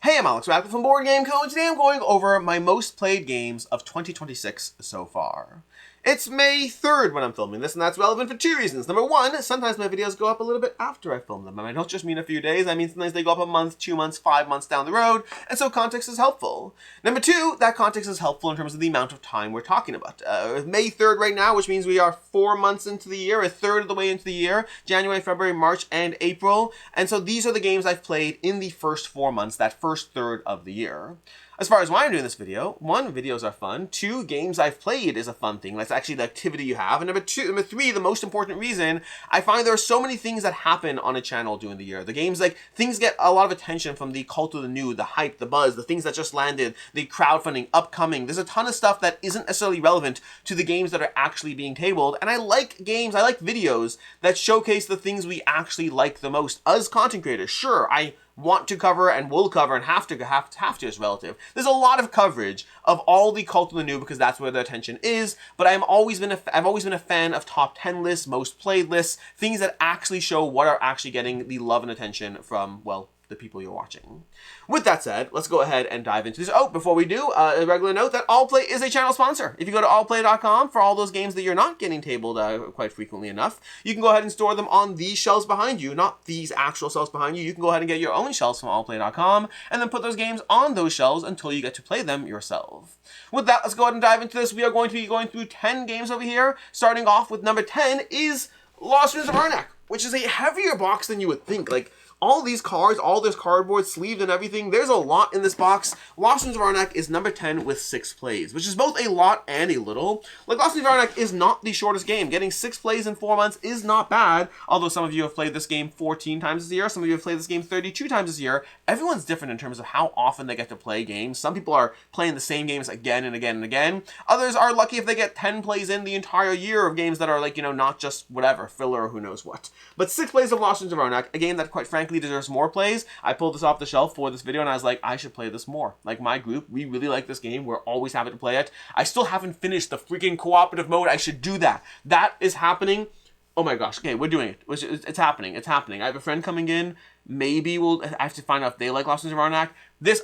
Hey, I'm Alex Radcliffe from Board Game Co. and today I'm going over my most played games of 2026 so far. It's May 3rd when I'm filming this, and that's relevant for two reasons. Number one, sometimes my videos go up a little bit after I film them, and I don't just mean a few days, I mean sometimes they go up a month, 2 months, 5 months down the road, and so context is helpful. Number two, that context is helpful in terms of the amount of time we're talking about. May 3rd right now, which means we are 4 months into the year, a third of the way into the year, January, February, March, and April, and so these are the games I've played in the first 4 months, that first third of the year. As far as why I'm doing this video, one, videos are fun. Two, games I've played is a fun thing. That's actually the activity you have. And number three, the most important reason, I find there are so many things that happen on a channel during the year. The games, like, things get a lot of attention from the cult of the new, the hype, the buzz, the things that just landed, the crowdfunding, upcoming. There's a ton of stuff that isn't necessarily relevant to the games that are actually being tabled. And I like games, I like videos that showcase the things we actually like the most. As content creators, sure, I want to cover and will cover and have to is relative. There's a lot of coverage of all the cult of the new because that's where the attention is, but I've always been a fan of top 10 lists, most played lists, things that actually show what are actually getting the love and attention from, well, the people you're watching. With that said, let's go ahead and dive into this. Oh, before we do, a regular note that AllPlay is a channel sponsor. If you go to allplay.com for all those games that you're not getting tabled quite frequently enough, you can go ahead and store them on these shelves behind you, not these actual shelves behind you. You can go ahead and get your own shelves from allplay.com and then put those games on those shelves until you get to play them yourself. With that, let's go ahead and dive into this. We are going to be going through 10 games over here. Starting off with number 10 is Lost Ruins of Arnak, which is a heavier box than you would think. Like, all these cards, all this cardboard, sleeved and everything, there's a lot in this box. Lost Ruins of Arnak is number 10 with 6 plays, which is both a lot and a little. Like, Lost Ruins of Arnak is not the shortest game. Getting 6 plays in 4 months is not bad, although some of you have played this game 14 times this year, some of you have played this game 32 times this year. Everyone's different in terms of how often they get to play games. Some people are playing the same games again and again and again. Others are lucky if they get 10 plays in the entire year of games that are, like, you know, not just whatever, filler or who knows what. But 6 plays of Lost Ruins of Arnak, a game that quite frankly deserves more plays. I pulled this off the shelf for this video and I was like, I should play this more. Like, my group, we really like this game. We're always happy to play it. I still haven't finished the freaking cooperative mode. I should do that. That is happening. Oh my gosh. Okay, we're doing it. It's happening. It's happening. I have a friend coming in. Maybe I have to find out if they like Lost Ruins of Arnak.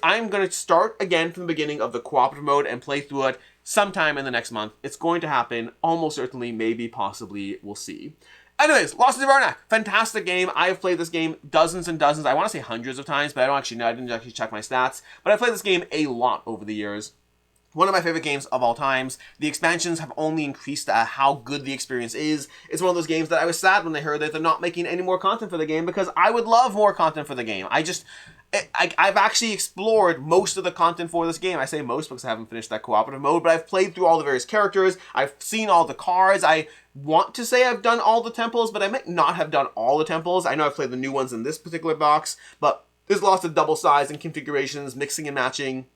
I'm going to start again from the beginning of the cooperative mode and play through it sometime in the next month. It's going to happen. Almost certainly, maybe, possibly. We'll see. Anyways, Lost Ruins of Arnak, fantastic game. I have played this game dozens and dozens, I want to say hundreds of times, but I don't actually know, I didn't actually check my stats, but I've played this game a lot over the years. One of my favorite games of all times. The expansions have only increased how good the experience is. It's one of those games that I was sad when they heard that they're not making any more content for the game because I would love more content for the game. I've actually explored most of the content for this game. I say most because I haven't finished that cooperative mode, but I've played through all the various characters. I've seen all the cards. I want to say I've done all the temples, but I might not have done all the temples. I know I've played the new ones in this particular box, but there's lots of double size and configurations, mixing and matching.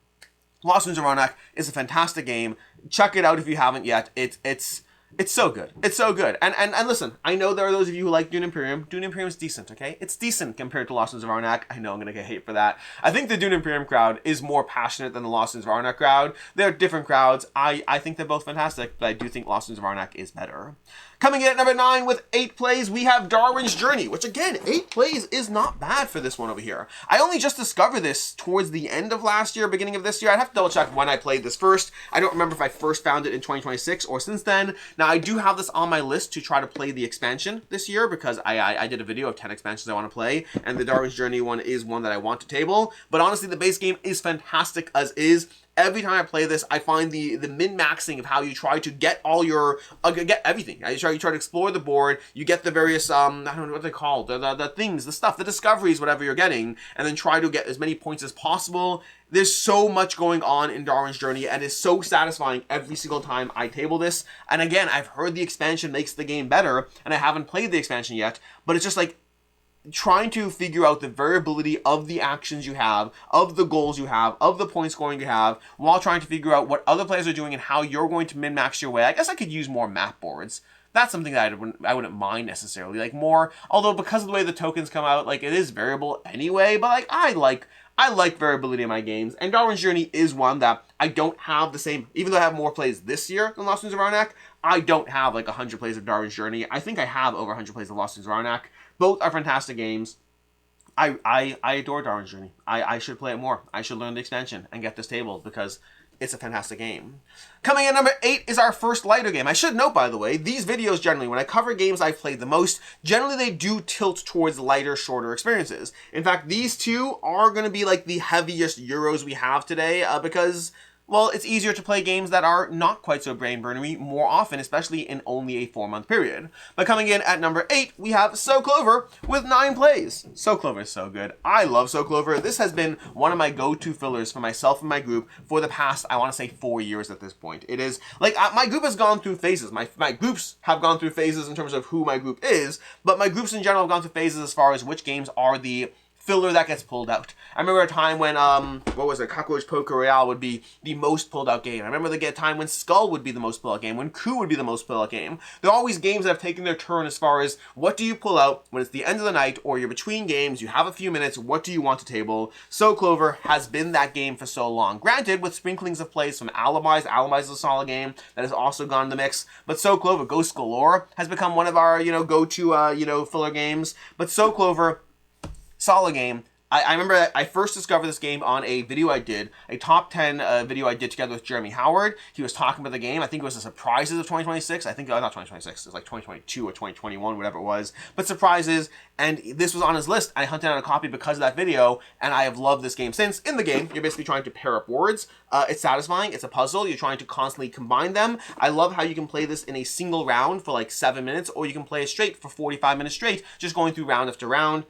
Lost Ruins of Arnak is a fantastic game. Check it out if you haven't yet. It's so good. It's so good. And listen, I know there are those of you who like Dune Imperium. Dune Imperium is decent, okay? It's decent compared to Lost Ruins of Arnak. I know I'm going to get hate for that. I think the Dune Imperium crowd is more passionate than the Lost Ruins of Arnak crowd. They're different crowds. I think they're both fantastic, but I do think Lost Ruins of Arnak is better. Coming in at number 9 with 8 plays, we have Darwin's Journey, which again, 8 plays is not bad for this one over here. I only just discovered this towards the end of last year, beginning of this year. I'd have to double check when I played this first. I don't remember if I first found it in 2026 or since then. Now, I do have this on my list to try to play the expansion this year because I did a video of 10 expansions I want to play, and the Darwin's Journey one is one that I want to table. But honestly, the base game is fantastic as is. Every time I play this, I find the min-maxing of how you try to get all your, get everything. You try to explore the board, you get the various, I don't know what they're called, the things, the stuff, the discoveries, whatever you're getting, and then try to get as many points as possible. There's so much going on in Darwin's Journey, and it's so satisfying every single time I table this. And again, I've heard the expansion makes the game better, and I haven't played the expansion yet, but it's just like, trying to figure out the variability of the actions you have, of the goals you have, of the point scoring you have, while trying to figure out what other players are doing and how you're going to min-max your way. I guess I could use more map boards. That's something that I wouldn't mind necessarily. Like more, although because of the way the tokens come out, like it is variable anyway, but like I like variability in my games, and Darwin's Journey is one that I don't have the same, even though I have more plays this year than Lost Ruins of Arnak, I don't have like 100 plays of Darwin's Journey. I think I have over 100 plays of Lost Ruins of Arnak. Both are fantastic games. I adore Darwin's Journey. I should play it more. I should learn the expansion and get this table because it's a fantastic game. Coming in number 8 is our first lighter game. I should note, by the way, these videos generally, when I cover games I've played the most, generally they do tilt towards lighter, shorter experiences. In fact, these two are going to be like the heaviest Euros we have today because, well, it's easier to play games that are not quite so brain-burnery more often, especially in only a 4-month period. But coming in at number 8, we have So Clover with 9 plays. So Clover is so good. I love So Clover. This has been one of my go-to fillers for myself and my group for the past, I want to say, 4 years at this point. It is, like, my group has gone through phases. My groups have gone through phases in terms of who my group is, but my groups in general have gone through phases as far as which games are the filler that gets pulled out. I remember a time when, Cockroach Poker Royale would be the most pulled out game. I remember the time when Skull would be the most pulled out game, when Coup would be the most pulled out game. There are always games that have taken their turn as far as what do you pull out when it's the end of the night or you're between games, you have a few minutes, what do you want to table? So Clover has been that game for so long. Granted, with sprinklings of plays from Alibis. Alibis is a solid game that has also gone in the mix, but So Clover, Ghost Galore has become one of our, go-to, filler games, but So Clover, solid game. I remember I first discovered this game on a video I did, a top 10 video I did together with Jeremy Howard. He was talking about the game. I think it was the surprises of 2026. I think, not 2026, it was like 2022 or 2021, whatever it was. But surprises, and this was on his list. I hunted out a copy because of that video, and I have loved this game since. In the game, you're basically trying to pair up words. It's satisfying. It's a puzzle. You're trying to constantly combine them. I love how you can play this in a single round for like 7 minutes, or you can play it straight for 45 minutes straight, just going through round after round.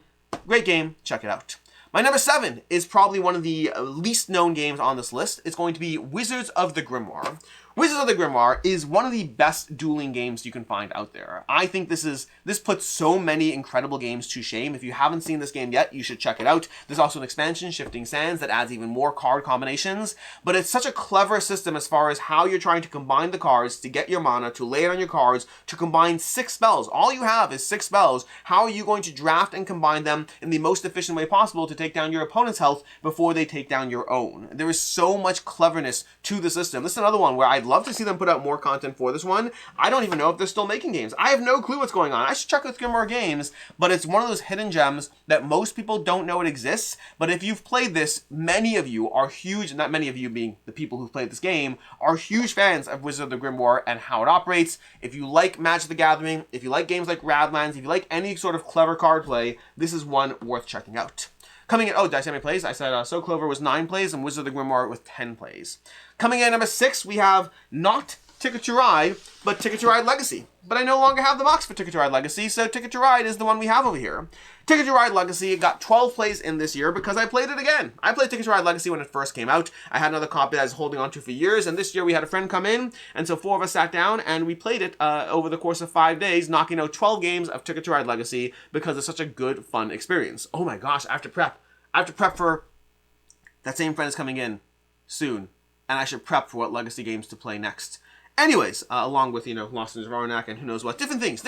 Great game. Check it out. My number 7 is probably one of the least known games on this list. It's going to be Wizards of the Grimoire. Wizards of the Grimoire is one of the best dueling games you can find out there. I think this puts so many incredible games to shame. If you haven't seen this game yet, you should check it out. There's also an expansion, Shifting Sands, that adds even more card combinations. But it's such a clever system as far as how you're trying to combine the cards to get your mana, to lay it on your cards, to combine 6 spells. All you have is 6 spells. How are you going to draft and combine them in the most efficient way possible to take down your opponent's health before they take down your own? There is so much cleverness to the system. This is another one where I'd love to see them put out more content for this one. I don't even know if they're still making games. I have no clue what's going on. I should check with Grimoire Games, but it's one of those hidden gems that most people don't know it exists. But if you've played this, many of you are huge, not many of you being the people who've played this game, are huge fans of Wizard of the Grimoire and how it operates. If you like Magic the Gathering, if you like games like Radlands, if you like any sort of clever card play, this is one worth checking out. Coming in, did I say how many plays? I said So Clover was 9 plays and Wizard of the Grimoire with 10 plays. Coming in at number 6, we have not Ticket to Ride, but Ticket to Ride Legacy. But I no longer have the box for Ticket to Ride Legacy, so Ticket to Ride is the one we have over here. Ticket to Ride Legacy got 12 plays in this year because I played it again. I played Ticket to Ride Legacy when it first came out. I had another copy that I was holding on to for years, and this year we had a friend come in, and so 4 of us sat down and we played it over the course of 5 days, knocking out 12 games of Ticket to Ride Legacy because it's such a good, fun experience. Oh my gosh, I have to prep for that same friend is coming in soon, and I should prep for what Legacy games to play next. Anyways, along with, Lost in Arnak and who knows what. Different things.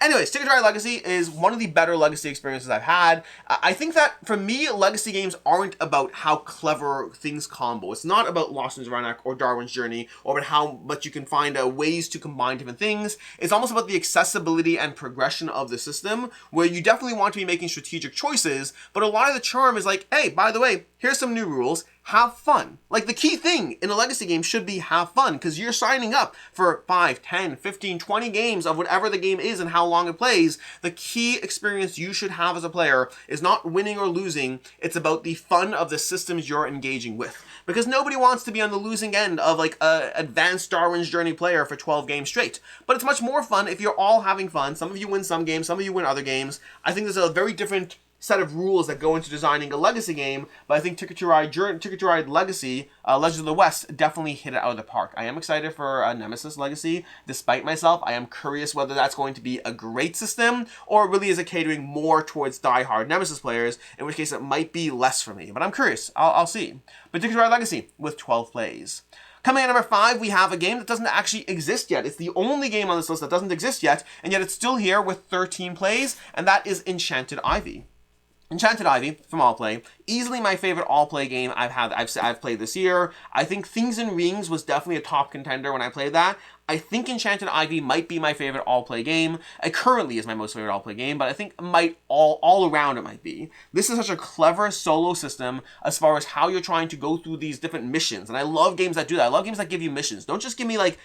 Anyways, Ticket to Ride Legacy is one of the better Legacy experiences I've had. I think that, for me, Legacy games aren't about how clever things combo. It's not about Lost in Arnak or Darwin's Journey, or about how much you can find ways to combine different things. It's almost about the accessibility and progression of the system, where you definitely want to be making strategic choices, but a lot of the charm is like, hey, by the way, here's some new rules. Have fun. Like, the key thing in a Legacy game should be have fun, because you're signing up for 5, 10, 15, 20 games of whatever the game is and how long it plays. The key experience you should have as a player is not winning or losing. It's about the fun of the systems you're engaging with. Because nobody wants to be on the losing end of, like, a advanced Darwin's Journey player for 12 games straight. But it's much more fun if you're all having fun. Some of you win some games, some of you win other games. I think there's a very different set of rules that go into designing a Legacy game, but I think Ticket to Ride Legacy, Legends of the West, definitely hit it out of the park. I am excited for Nemesis Legacy. Despite myself, I am curious whether that's going to be a great system, or really is it catering more towards die-hard Nemesis players, in which case it might be less for me. But I'm curious. I'll see. But Ticket to Ride Legacy with 12 plays. Coming at number 5, we have a game that doesn't actually exist yet. It's the only game on this list that doesn't exist yet, and yet it's still here with 13 plays, and that is Enchanted Ivy. Enchanted Ivy, from All Play, Easily my favorite all-play game I've played this year. I think Things and Rings was definitely a top contender when I played that. I think Enchanted Ivy might be my favorite all-play game. It currently is my most favorite all-play game, but I think might all around it might be. This is such a clever solo system as far as how you're trying to go through these different missions, and I love games that do that. I love games that give you missions. Don't just give me like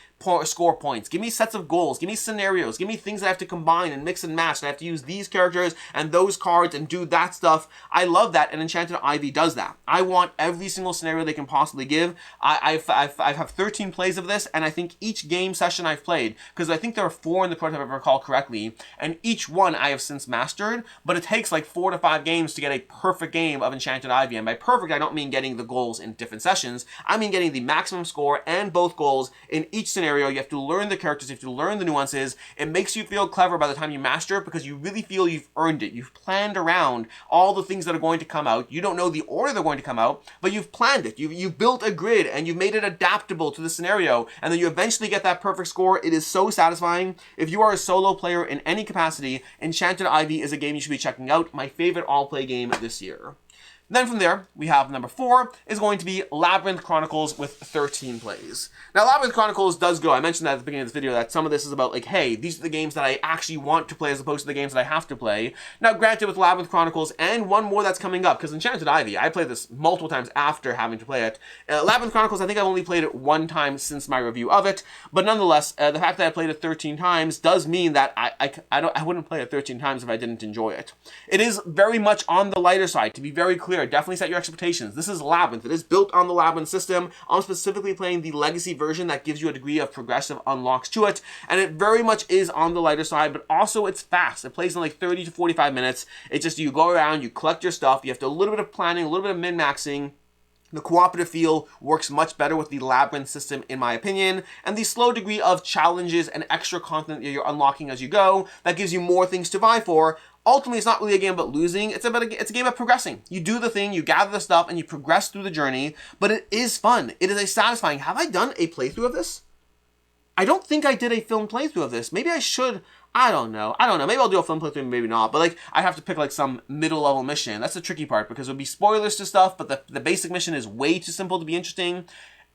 score points. Give me sets of goals. Give me scenarios. Give me things that I have to combine and mix and match, and I have to use these characters and those cards and do that stuff. I love that, and Enchanted Ivy does that. I want every single scenario they can possibly give. I have 13 plays of this, and I think each game session I've played, because I think there are 4 in the prototype if I recall correctly, and each one I have since mastered, but it takes like 4 to 5 games to get a perfect game of Enchanted Ivy, and by perfect I don't mean getting the goals in different sessions, I mean getting the maximum score and both goals in each scenario. You have to learn the characters, you have to learn the nuances. It makes you feel clever by the time you master it, because you really feel you've earned it. You've planned around all the things that are going to come out. You don't know the order they're going to come out, but you've planned it. You've built a grid, and you've made it adaptable to the scenario, and then you eventually get that perfect score. It is so satisfying. If you are a solo player in any capacity, Enchanted Ivy is a game you should be checking out. My favorite all-play game this year. Then from there, we have number 4 is going to be Labyrinth Chronicles with 13 plays. Now, Labyrinth Chronicles does go, I mentioned that at the beginning of this video, that some of this is about like, hey, these are the games that I actually want to play as opposed to the games that I have to play. Now, granted, with Labyrinth Chronicles and one more that's coming up, because Enchanted Ivy, I played this multiple times after having to play it. Labyrinth Chronicles, I think I've only played it 1 time since my review of it, but nonetheless, the fact that I played it 13 times does mean that I wouldn't play it 13 times if I didn't enjoy it. It is very much on the lighter side, to be very clear. Definitely set your expectations. This is Labyrinth. It is built on the Labyrinth system. I'm specifically playing the Legacy version that gives you a degree of progressive unlocks to it, and it very much is on the lighter side, but also it's fast. It plays in like 30 to 45 minutes. It's just you go around, you collect your stuff, you have to do a little bit of planning, a little bit of min-maxing. The cooperative feel works much better with the Labyrinth system, in my opinion, and the slow degree of challenges and extra content that you're unlocking as you go, that gives you more things to vie for. Ultimately, it's not really a game about losing, it's a game about progressing. You do the thing, you gather the stuff, and you progress through the journey, but it is fun. It is a satisfying. Have I done a playthrough of this? I don't think I did a film playthrough of this. Maybe I should. I don't know. Maybe I'll do a film playthrough, maybe not. But like, I have to pick like some middle level mission. That's the tricky part, because it would be spoilers to stuff, but the basic mission is way too simple to be interesting.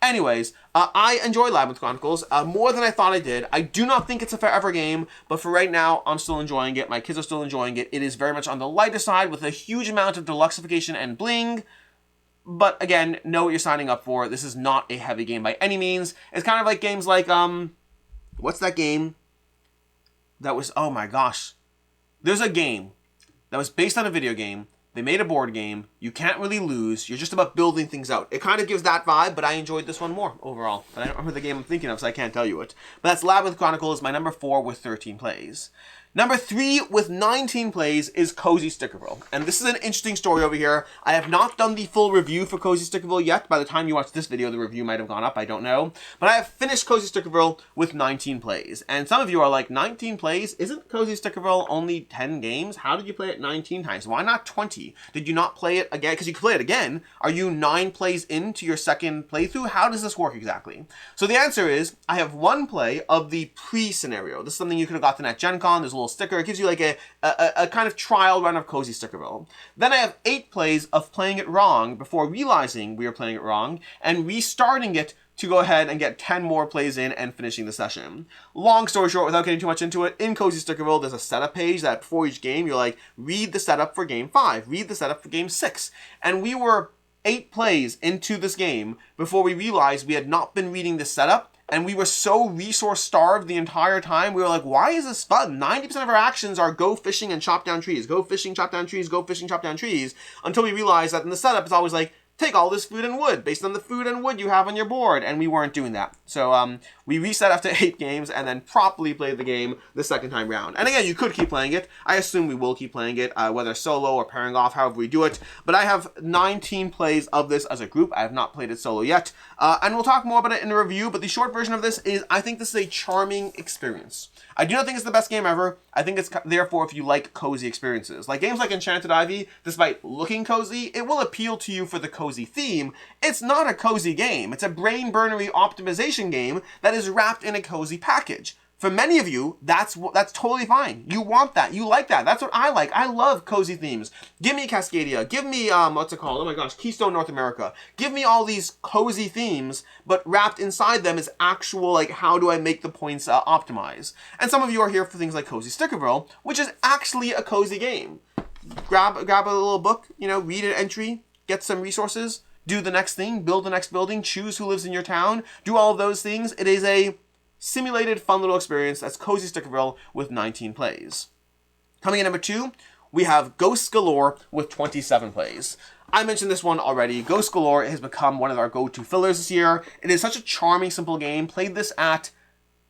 Anyways, I enjoy Labyrinth Chronicles more than I thought I did. I do not think it's a forever game, but for right now, I'm still enjoying it. My kids are still enjoying it. It is very much on the lighter side with a huge amount of deluxification and bling. But again, know what you're signing up for. This is not a heavy game by any means. It's kind of like games like, what's that game? That was, oh my gosh. There's a game that was based on a video game. They made a board game. You can't really lose. You're just about building things out. It kind of gives that vibe, but I enjoyed this one more overall. But I don't remember the game I'm thinking of, so I can't tell you it. But that's Labyrinth Chronicles, my number 4 with 13 plays. Number 3 with 19 plays is Cozy Stickerville. And this is an interesting story over here. I have not done the full review for Cozy Stickerville yet. By the time you watch this video, the review might have gone up. I don't know. But I have finished Cozy Stickerville with 19 plays. And some of you are like, 19 plays? Isn't Cozy Stickerville only 10 games? How did you play it 19 times? Why not 20? Did you not play it again? Because you can play it again. Are you 9 plays into your second playthrough? How does this work exactly? So the answer is, I have 1 play of the pre-scenario. This is something you could have gotten at Gen Con. There's a little sticker. It gives you like a kind of trial run of Cozy Stickerville. Then I have 8 plays of playing it wrong before realizing we were playing it wrong and restarting it to go ahead and get 10 more plays in and finishing the session. Long story short, without getting too much into it, in Cozy Stickerville, there's a setup page that before each game, you're like, read the setup for game 5, read the setup for game 6. And we were 8 plays into this game before we realized we had not been reading the setup. And we were so resource starved the entire time. We were like, why is this fun? 90% of our actions are go fishing and chop down trees. Go fishing, chop down trees, go fishing, chop down trees. Until we realized that in the setup, it's always like, take all this food and wood based on the food and wood you have on your board. And we weren't doing that. So we reset after 8 games and then properly played the game the second time round. And again, you could keep playing it. I assume we will keep playing it, whether solo or pairing off, however we do it. But I have 19 plays of this as a group. I have not played it solo yet. And we'll talk more about it in the review. But the short version of this is, I think this is a charming experience. I do not think it's the best game ever. I think it's therefore if you like cozy experiences. Like games like Enchanted Ivy, despite looking cozy, it will appeal to you for the cozy theme. It's not a cozy game. It's a brain-burnery optimization game that is wrapped in a cozy package. For many of you, that's totally fine. You want that. You like that. That's what I like. I love cozy themes. Give me Cascadia. Give me, what's it called? Oh my gosh, Keystone North America. Give me all these cozy themes, but wrapped inside them is actual, like, how do I make the points optimize? And some of you are here for things like Cozy Stickerville, which is actually a cozy game. Grab a little book, you know, read an entry, get some resources, do the next thing, build the next building, choose who lives in your town, do all of those things. It is a simulated, fun little experience. That's Cozy Stickerville with 19 plays. Coming in number 2, we have Ghosts Galore with 27 plays. I mentioned this one already. Ghosts Galore has become one of our go-to fillers this year. It is such a charming, simple game. Played this at,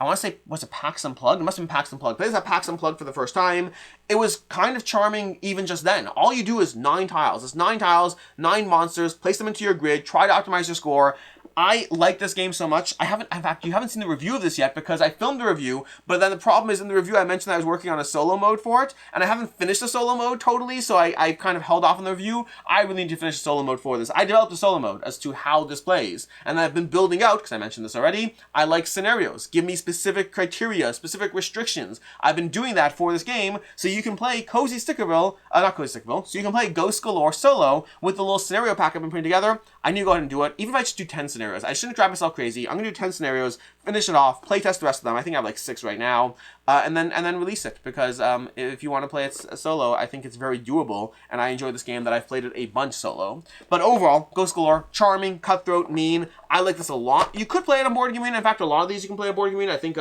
I want to say, was it PAX Unplugged? It must have been PAX Unplugged. Played this at PAX Unplugged for the first time. It was kind of charming even just then. All you do is 9 tiles. It's 9 tiles, 9 monsters, place them into your grid, try to optimize your score. I like this game so much. In fact, you haven't seen the review of this yet because I filmed the review, but then the problem is in the review I mentioned that I was working on a solo mode for it, and I haven't finished the solo mode totally, so I kind of held off on the review. I really need to finish the solo mode for this. I developed a solo mode as to how this plays, and I've been building out, because I mentioned this already, I like scenarios. Give me specific criteria, specific restrictions. I've been doing that for this game, so you can play Cozy Stickerville, not Cozy Stickerville, so you can play Ghost Galore solo with the little scenario pack I've been putting together. I need to go ahead and do it, even if I just do 10 scenarios. I shouldn't drive myself crazy. I'm going to do 10 scenarios, finish it off, play test the rest of them. I think I have like 6 right now, and then release it, because if you want to play it solo, I think it's very doable, and I enjoy this game that I've played it a bunch solo. But overall, Ghost Galore, charming, cutthroat, mean. I like this a lot. You could play it on Board Game Arena. In fact, a lot of these you can play on Board Game Arena. I think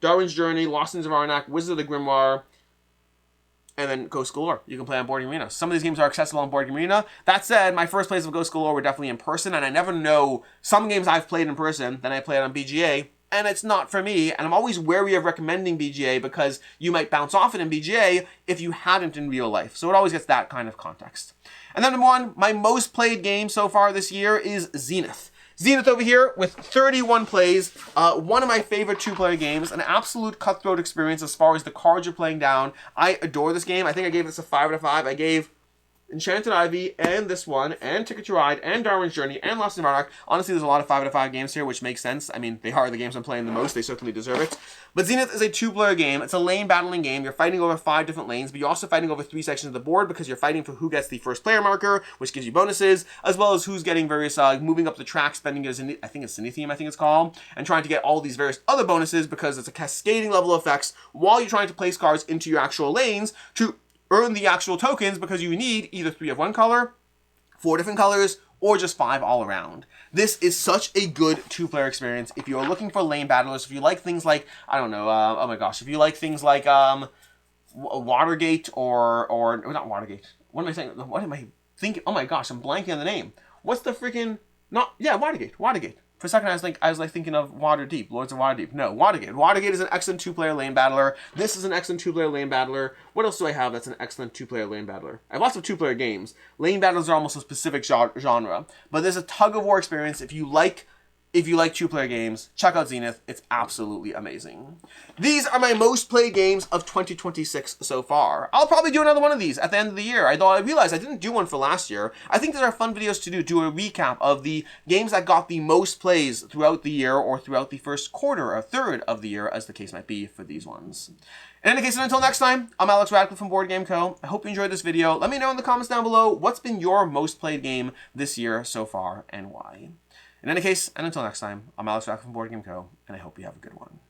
Darwin's Journey, Lost Sins of Arnak, Wizard of the Grimoire, and then Ghost Galore. You can play on Board Game Arena. Some of these games are accessible on Board Game Arena. That said, my first plays of Ghost Galore were definitely in person, and I never know some games I've played in person, then I play it on BGA, and it's not for me, and I'm always wary of recommending BGA because you might bounce off it in BGA if you hadn't in real life. So it always gets that kind of context. And then number 1, my most played game so far this year is Zenith. Zenith over here with 31 plays, one of my favorite 2-player games, an absolute cutthroat experience as far as the cards you're playing down. I adore this game. I think I gave this a 5 out of 5. I gave Enchanted Ivy, and this one, and Ticket to Ride, and Darwin's Journey, and Lost in Arnak. Honestly, there's a lot of 5 out of 5 games here, which makes sense. I mean, they are the games I'm playing the most. They certainly deserve it. But Zenith is a 2-player game. It's a lane battling game. You're fighting over 5 different lanes, but you're also fighting over 3 sections of the board because you're fighting for who gets the first player marker, which gives you bonuses, as well as who's getting various, moving up the track, spending your Zenith, I think it's Zenithium, I think it's called, and trying to get all these various other bonuses because it's a cascading level of effects while you're trying to place cards into your actual lanes to earn the actual tokens, because you need either 3 of one color, 4 different colors, or just 5 all around. This is such a good 2-player experience. If you're looking for lane battlers, if you like things like, I don't know, oh my gosh, if you like things like Watergate or not Watergate. What am I saying? What am I thinking? Oh my gosh, I'm blanking on the name. What's the freaking, Watergate. For a second, I was thinking of Waterdeep, Lords of Waterdeep. No, Watergate. Watergate is an excellent 2-player lane battler. This is an excellent 2-player lane battler. What else do I have that's an excellent 2-player lane battler? I have lots of 2-player games. Lane battlers are almost a specific genre, but there's a tug-of-war experience. If you like 2-player games, check out Zenith. It's absolutely amazing. These are my most played games of 2026 so far. I'll probably do another one of these at the end of the year. I realized I didn't do one for last year. I think these are fun videos to do a recap of the games that got the most plays throughout the year or throughout the first quarter or third of the year, as the case might be for these ones. In any case, until next time, I'm Alex Radcliffe from Board Game Co. I hope you enjoyed this video. Let me know in the comments down below what's been your most played game this year so far and why. In any case, and until next time, I'm Alex Radcliffe from Board Game Co., and I hope you have a good one.